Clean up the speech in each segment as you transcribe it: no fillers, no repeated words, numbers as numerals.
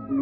So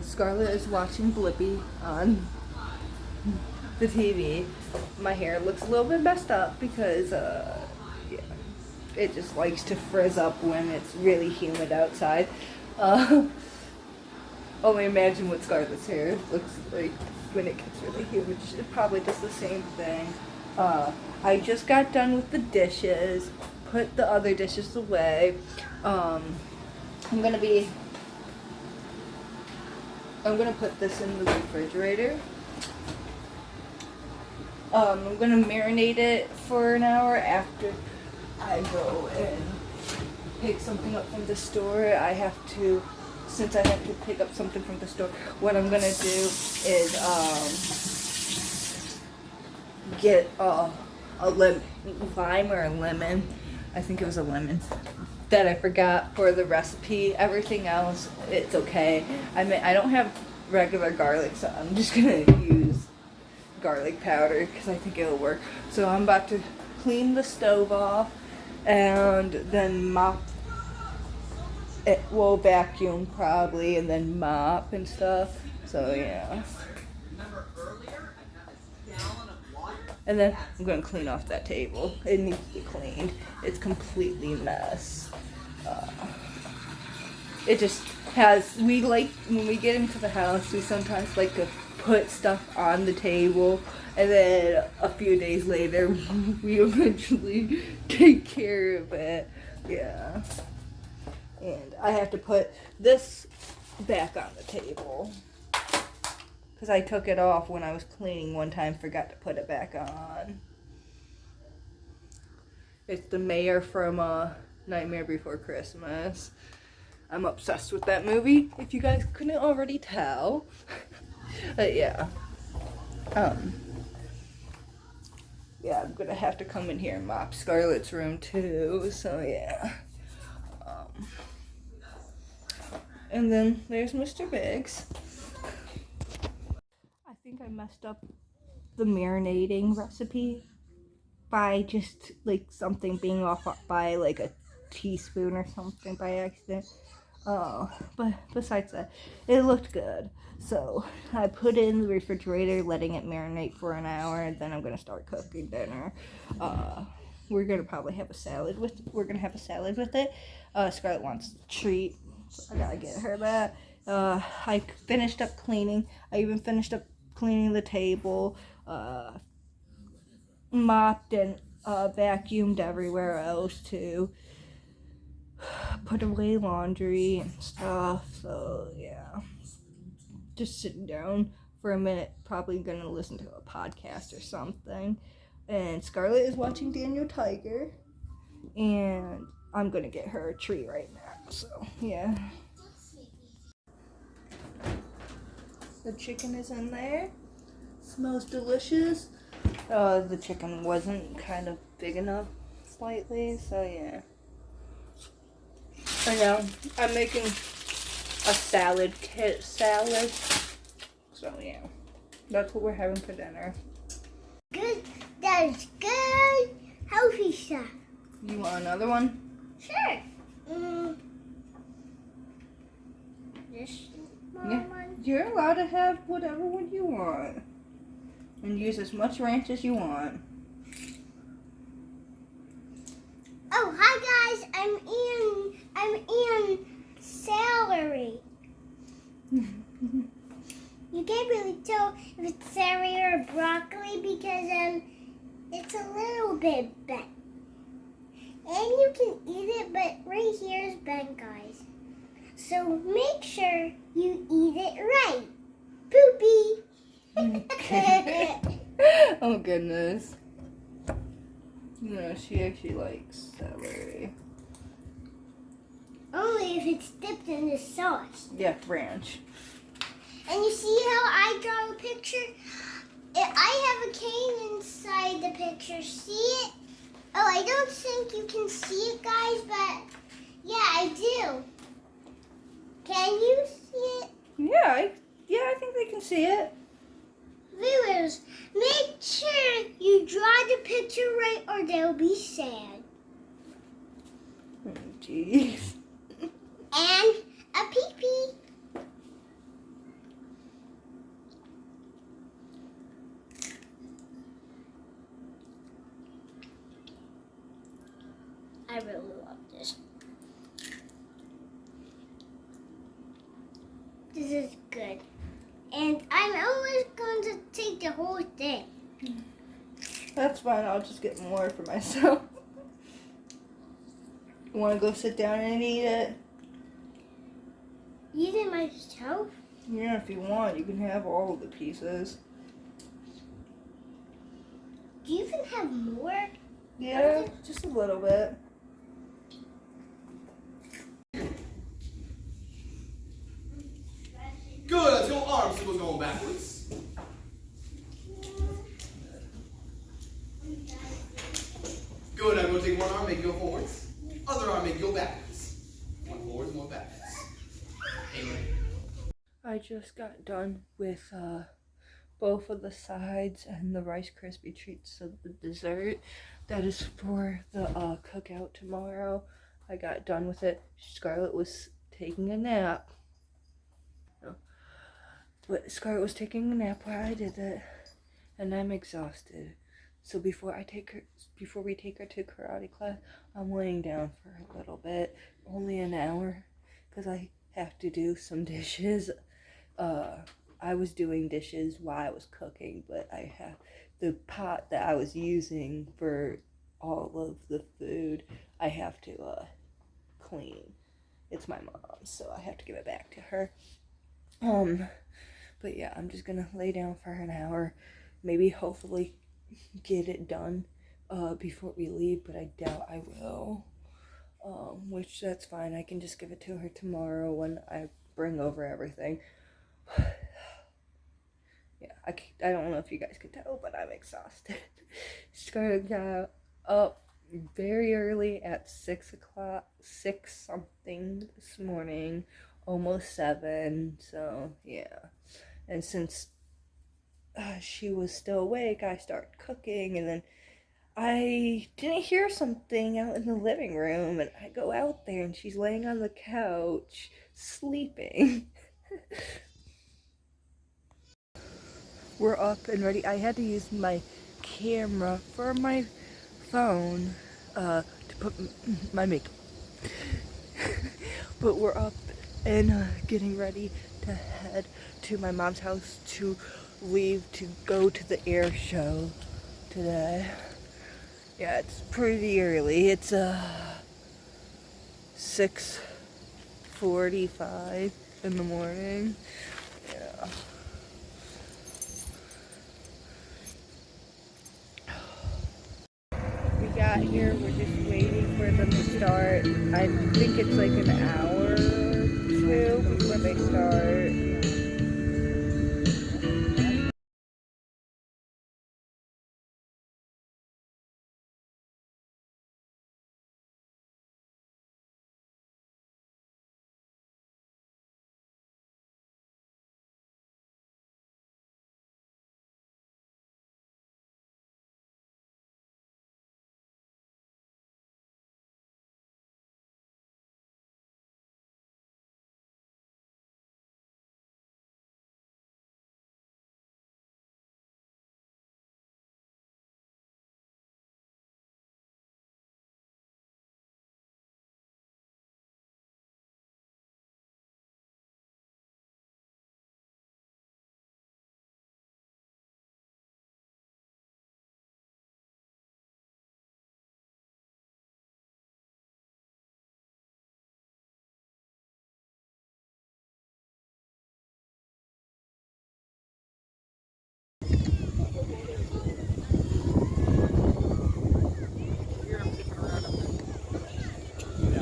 Scarlett is watching Blippi on the TV. My hair looks a little bit messed up because yeah, it just likes to frizz up when it's really humid outside. Only imagine what Scarlett's hair looks like when it gets really humid. It probably does the same thing. I just got done with the dishes, put the other dishes away. I'm gonna put this in the refrigerator. I'm gonna marinate it for an hour after I go and pick something up from the store. Since I have to pick up something from the store, what I'm gonna do is get a lime or a lemon. I think it was a lemon that I forgot for the recipe. Everything else, it's okay. I mean, I don't have regular garlic, so I'm just gonna use garlic powder because I think it'll work. So I'm about to clean the stove off and then mop it. We'll vacuum probably and then mop and stuff. So yeah. And then I'm gonna clean off that table. It needs to be cleaned. It's completely a mess. It just has, when we get into the house, we sometimes like to put stuff on the table, and then a few days later, we eventually take care of it. Yeah. And I have to put this back on the table because I took it off when I was cleaning one time, forgot to put it back on. It's the mayor from Nightmare Before Christmas. I'm obsessed with that movie, if you guys couldn't already tell. But yeah. Yeah, I'm gonna have to come in here and mop Scarlett's room too, so yeah. And then there's Mr. Biggs. I think I messed up the marinating recipe by just like something being off by like a teaspoon or something by accident. But besides that, it looked good. So I put it in the refrigerator, letting it marinate for an hour, and then I'm gonna start cooking dinner. We're gonna probably have a salad with. We're gonna have a salad with it. Scarlett wants a treat, so I gotta get her that. I finished up cleaning. I even finished up cleaning the table. Mopped and vacuumed everywhere else too. Put away laundry and stuff. So yeah, just sitting down for a minute. Probably gonna listen to a podcast or something. And Scarlett is watching Daniel Tiger, and I'm gonna get her a treat right now. So yeah. The chicken is in there. Smells delicious. The chicken wasn't kind of big enough slightly, so yeah. I know. I'm making a salad. So yeah. That's what we're having for dinner. Good. That's good. Healthy stuff. You want another one? Sure. This Yeah. one. You're allowed to have whatever one you want. And use as much ranch as you want. Oh, hi guys. I'm in celery. You can't really tell if it's celery or broccoli because it's a little bit bent. And you can eat it, but right here is bent, guys. So make sure you eat it right. Poopy. Oh goodness. No, she actually likes celery. Only if it's dipped in the sauce. Yeah, ranch. And you see how I draw a picture? I have a cane inside the picture. See it? Oh, I don't think you can see it, guys, but yeah, I do. Can you see it? Yeah, I think they can see it. Viewers, make sure you draw the picture right or they'll be sad. Jeez. And a pee-pee. I really love this. This is good. And I'm always going to take the whole thing. That's fine. I'll just get more for myself. You want to go sit down and eat it? Eat it myself? Yeah, if you want, you can have all of the pieces. Do you even have more? Yeah, just a little bit. Good, let's go arms. So we're going backwards. Good, I'm going to take one arm, make you go forwards. Other arm, make you go backwards. One forwards, one backwards. Amen. I just got done with both of the sides and the Rice Krispie treats of the dessert. That is for the cookout tomorrow. I got done with it. Scarlett was taking a nap. But Scarlett was taking a nap while I did that, and I'm exhausted. So before we take her to karate class, I'm laying down for a little bit, only an hour, because I have to do some dishes. I was doing dishes while I was cooking, but I have the pot that I was using for all of the food, I have to clean. It's my mom's, so I have to give it back to her. But yeah, I'm just gonna lay down for an hour, maybe hopefully get it done before we leave, but I doubt I will. Which that's fine. I can just give it to her tomorrow when I bring over everything. Yeah, I don't know if you guys could tell, but I'm exhausted. Scarlett got up very early at 6 something this morning, almost 7, so yeah. And since she was still awake, I started cooking, and then I didn't hear something out in the living room, and I go out there, and she's laying on the couch, sleeping. We're up and ready. I had to use my camera for my phone to put my makeup. But we're up and getting ready to head to my mom's house to leave to go to the air show today. Yeah, it's pretty early. It's 6:45 in the morning. Yeah. We got here, we're just waiting for them to start. I think it's like an hour or two before they start.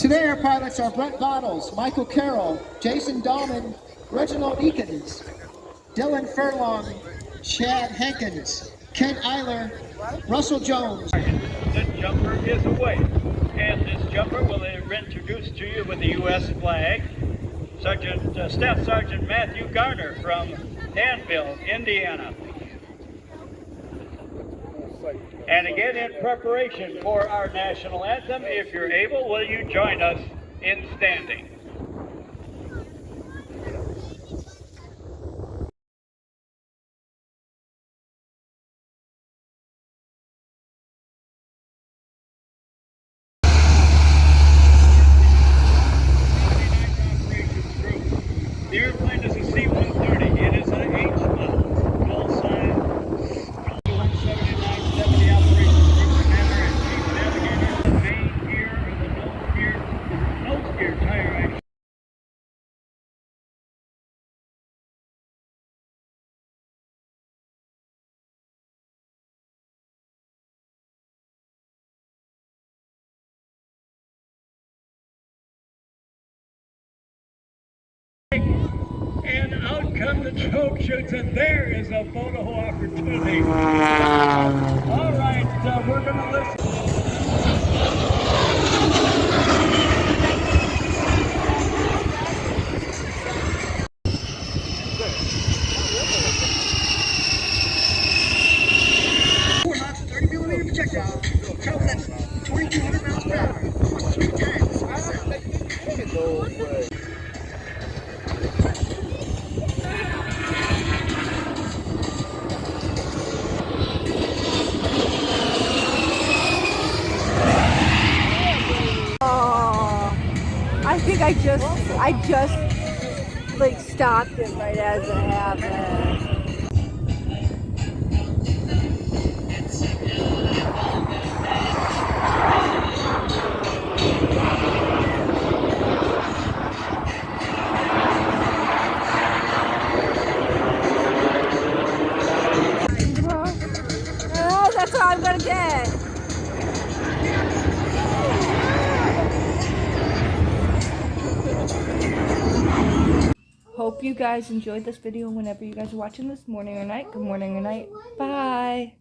Today our pilots are Brent Bottles, Michael Carroll, Jason Dahlman, Reginald Eakins, Dylan Furlong, Chad Hankins, Ken Eiler, Russell Jones. This jumper is away, and this jumper will introduce to you with the U.S. flag, Staff Sergeant Matthew Garner from Danville, Indiana. And again, in preparation for our national anthem, if you're able, will you join us in standing? The airplane is a C-130. It is an H-1. Call sign 17970 operations group commander and chief navigator. The main gear or the nose gear tire action. And out come the choke chutes, and there is a photo opportunity. All right, we're going to listen. Projectile travels at 2,200 miles per hour, plus 3 times the sound. Oh, I think I just like stopped it right as it happened. Oh, that's all I'm gonna get. Hope you guys enjoyed this video whenever you guys are watching this, morning or night. Good morning or night. Bye.